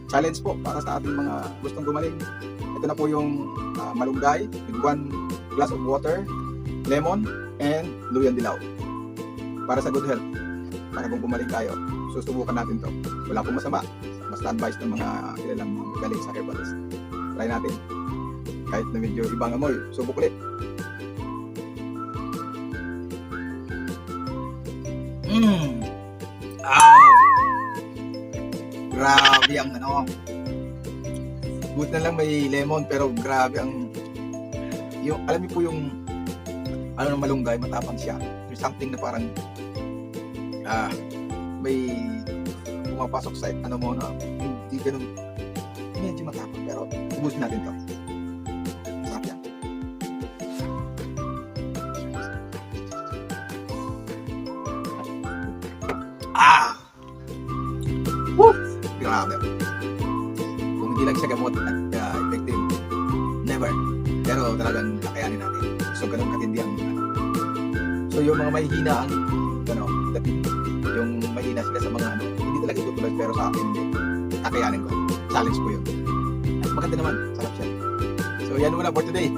challenge po para sa ating mga gustong gumaling. Ito na po yung malunggay with 1 glass of water, lemon, and luyang dilaw. Para sa good health, para kung gumaling tayo, susubukan natin to. Wala pong masama. Basta advice ng mga kilalang galing sa herbalist. Try natin. Kahit na medyo ibang amoy, subok ulit. Grabe ang ano. Good na lang may lemon pero grabe ang yung alam niyo po yung ano ng malunggay, matapang siya. There's something na parang may pumapasok sa ano mo na hindi ganun medyo matapang pero ubusin natin to. Sarap yan. Woo! Grabe. Kung hindi lang siya gamot at effective, never. Pero talagang kakayanin natin. So ganun katindi ang ano. So yung mga mahihina ang ano, dating yung mahina sila sa mga ano, hindi talaga itutuloy pero sa akin hindi. Kakayanin ko. Challenge ko yun. At maganda naman, sarap siya. So yan muna for today.